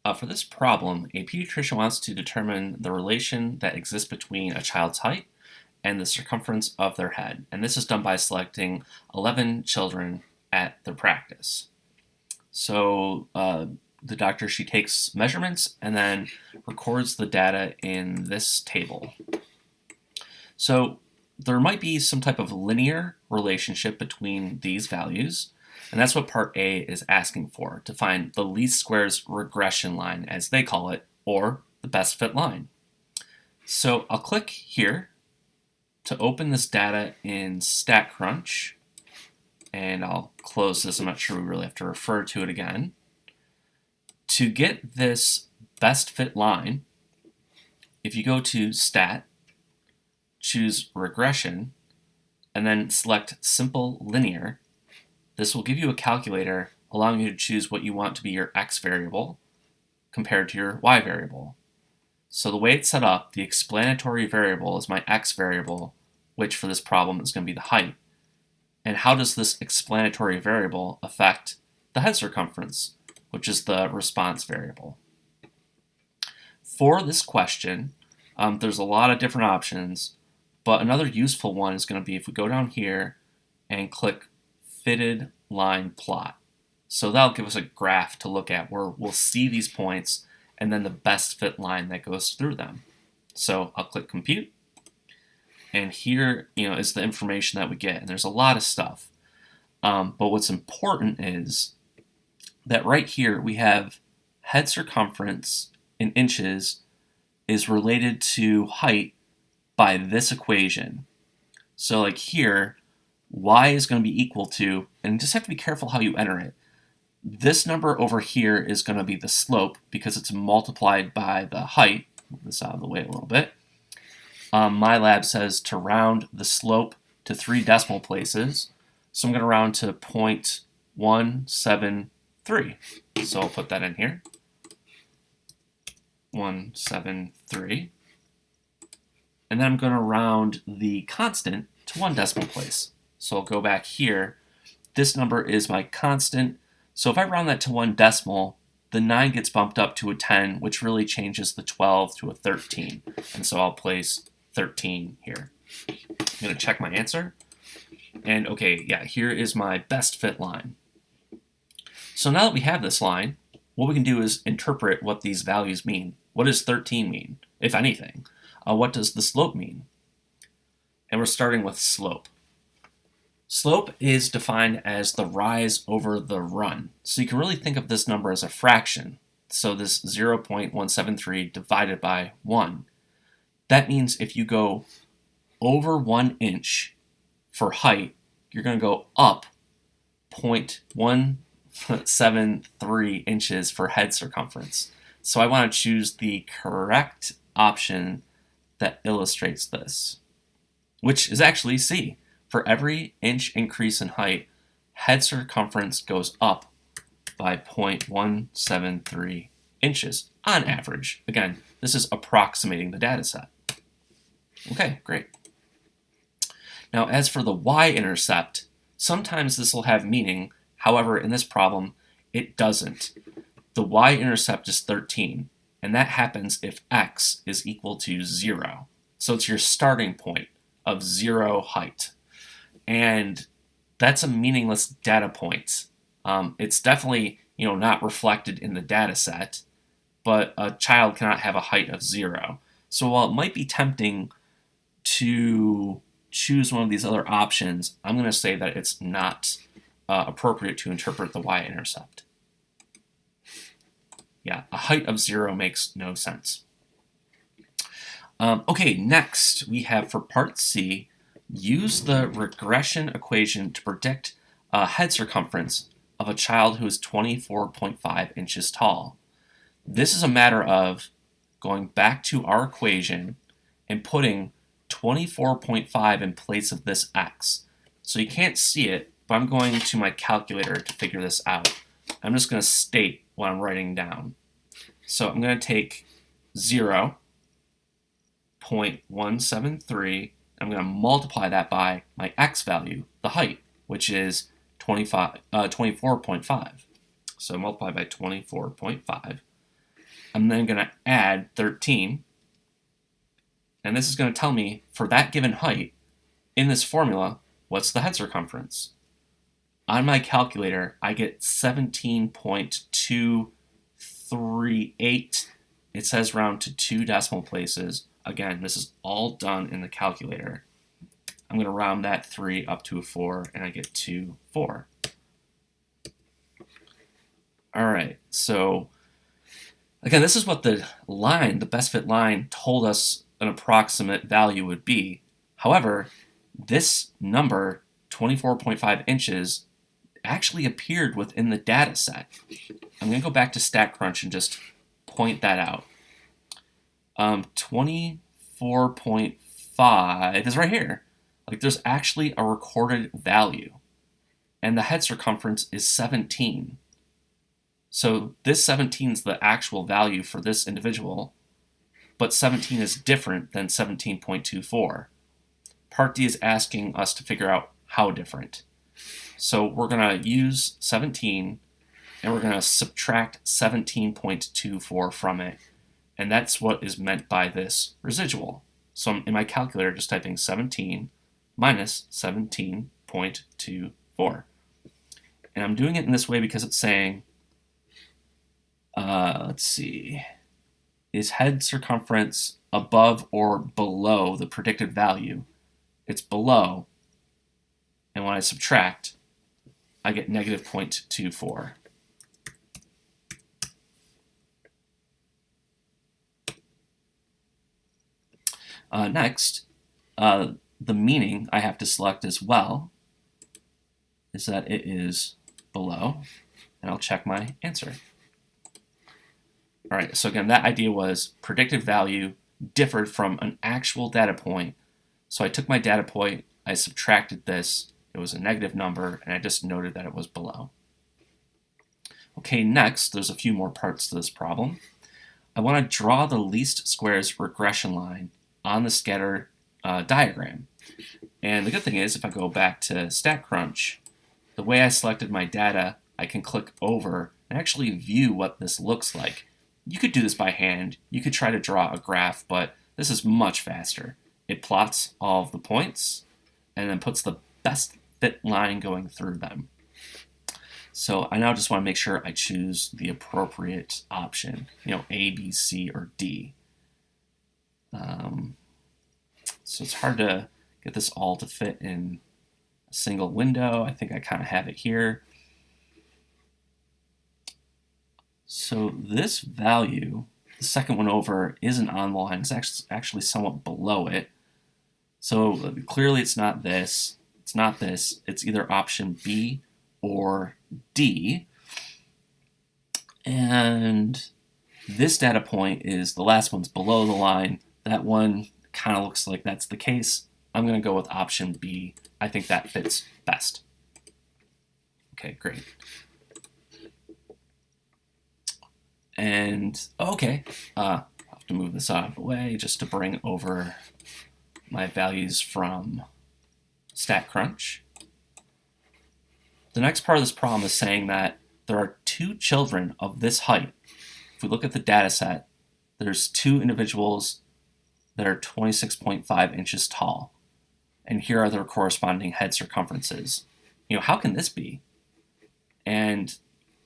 For this problem, a pediatrician wants to determine the relation that exists between a child's height and the circumference of their head. And this is done by selecting 11 children at their practice. So the doctor, she takes measurements and then records the data in this table. So there might be some type of linear relationship between these values. And that's what part A is asking for, to find the least squares regression line, as they call it, or the best fit line. So I'll click here to open this data in StatCrunch, and I'll close this. I'm not sure we really have to refer to it again. To get this best fit line, if you go to Stat, choose Regression, and then select Simple Linear, this will give you a calculator allowing you to choose what you want to be your x variable compared to your y variable. So the way it's set up, the explanatory variable is my x variable, which for this problem is going to be the height. And how does this explanatory variable affect the head circumference, which is the response variable? For this question, there's a lot of different options, but another useful one is going to be if we go down here and click Fitted Line Plot. So that'll give us a graph to look at where we'll see these points and then the best fit line that goes through them. So I'll click Compute, and here is the information that we get, and there's a lot of stuff. But what's important is that right here we have head circumference in inches is related to height by this equation. So like here, y is going to be equal to, and you just have to be careful how you enter it. This number over here is going to be the slope because it's multiplied by the height. Move this out of the way a little bit. My lab says to round the slope to 3 decimal places. So I'm going to round to 0.173. So I'll put that in here. 173. And then I'm going to round the constant to 1 decimal place. So I'll go back here. This number is my constant. So if I round that to 1 decimal, the 9 gets bumped up to a 10, which really changes the 12 to a 13. And so I'll place 13 here. I'm going to check my answer. And okay, yeah, here is my best fit line. So now that we have this line, what we can do is interpret what these values mean. What does 13 mean, if anything? What does the slope mean? And we're starting with slope. Slope is defined as the rise over the run. So you can really think of this number as a fraction. So this 0.173 divided by 1. That means if you go over 1 inch for height, you're going to go up 0.173 inches for head circumference. So I want to choose the correct option that illustrates this, which is actually C. For every inch increase in height, head circumference goes up by 0.173 inches on average. Again, this is approximating the data set. Okay, great. Now, as for the y-intercept, sometimes this will have meaning. However, in this problem, it doesn't. The y-intercept is 13, and that happens if x is equal to 0. So it's your starting point of 0 height. And that's a meaningless data point. It's definitely not reflected in the data set, but a child cannot have a height of 0. So while it might be tempting to choose one of these other options, I'm going to say that it's not appropriate to interpret the y-intercept. Yeah, a height of 0 makes no sense. Okay, next we have for part C, use the regression equation to predict a head circumference of a child who is 24.5 inches tall. This is a matter of going back to our equation and putting 24.5 in place of this x. So you can't see it, but I'm going to my calculator to figure this out. I'm just going to state what I'm writing down. So I'm going to take 0.173. I'm going to multiply that by my x value, the height, which is 24.5. So multiply by 24.5. I'm then going to add 13. And this is going to tell me, for that given height, in this formula, what's the head circumference? On my calculator, I get 17.238. It says round to 2 decimal places. Again, this is all done in the calculator. I'm going to round that 3 up to a 4, and I get 2.4. All right, so again, this is what the best fit line, told us an approximate value would be. However, this number, 24.5 inches, actually appeared within the data set. I'm going to go back to StatCrunch and just point that out. 24.5 is right here. Like, there's actually a recorded value, and the head circumference is 17. So this 17 is the actual value for this individual, but 17 is different than 17.24. Part D is asking us to figure out how different. So we're going to use 17, and we're going to subtract 17.24 from it, and that's what is meant by this residual. So I'm in my calculator just typing 17 minus 17.24. And I'm doing it in this way because it's saying, let's see, is head circumference above or below the predicted value? It's below, and when I subtract, I get negative 0.24. Next, the meaning I have to select as well is that it is below, and I'll check my answer. All right, so again, that idea was predicted value differed from an actual data point. So I took my data point, I subtracted this, it was a negative number, and I just noted that it was below. Okay, next, there's a few more parts to this problem. I want to draw the least squares regression line on the scatter diagram. And the good thing is, if I go back to StatCrunch, the way I selected my data, I can click over and actually view what this looks like. You could do this by hand. You could try to draw a graph, but this is much faster. It plots all of the points and then puts the best fit line going through them. So I now just want to make sure I choose the appropriate option, A, B, C, or D. So it's hard to get this all to fit in a single window. I think I kind of have it here. So this value, the second one over, isn't on the line. It's actually somewhat below it. So clearly it's not this. It's not this. It's either option B or D. And this data point is the last one's below the line. That one kind of looks like that's the case. I'm going to go with option B. I think that fits best. Okay, great. And, okay, I'll have to move this out of the way just to bring over my values from StatCrunch. The next part of this problem is saying that there are 2 children of this height. If we look at the data set, there's 2 individuals that are 26.5 inches tall. And here are their corresponding head circumferences. How can this be? And,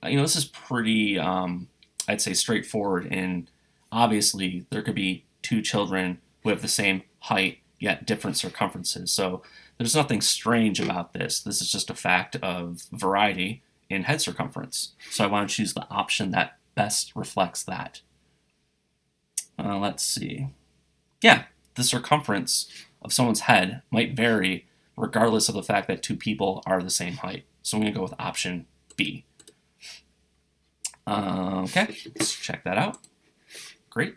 this is pretty, I'd say, straightforward. And obviously, there could be 2 children who have the same height, yet different circumferences. So there's nothing strange about this. This is just a fact of variety in head circumference. So I want to choose the option that best reflects that. Let's see. Yeah, the circumference of someone's head might vary regardless of the fact that 2 people are the same height. So I'm going to go with option B. Okay, let's check that out. Great.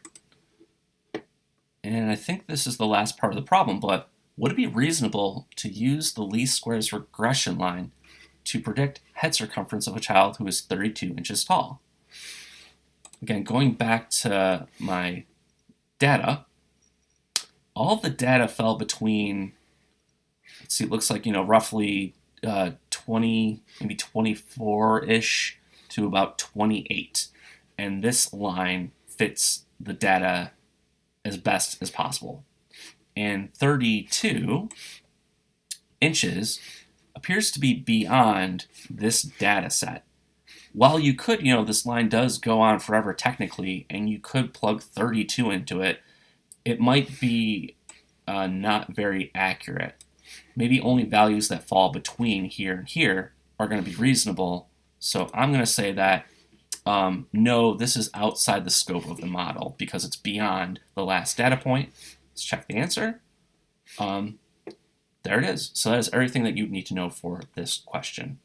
And I think this is the last part of the problem, but would it be reasonable to use the least squares regression line to predict head circumference of a child who is 32 inches tall? Again, going back to my data, all of the data fell between, let's see, it looks like, roughly 20, maybe 24-ish to about 28. And this line fits the data as best as possible. And 32 inches appears to be beyond this data set. While you could, this line does go on forever technically, and you could plug 32 into it, it might be not very accurate. Maybe only values that fall between here and here are going to be reasonable. So I'm going to say that no, this is outside the scope of the model because it's beyond the last data point. Let's check the answer. There it is. So that is everything that you need to know for this question.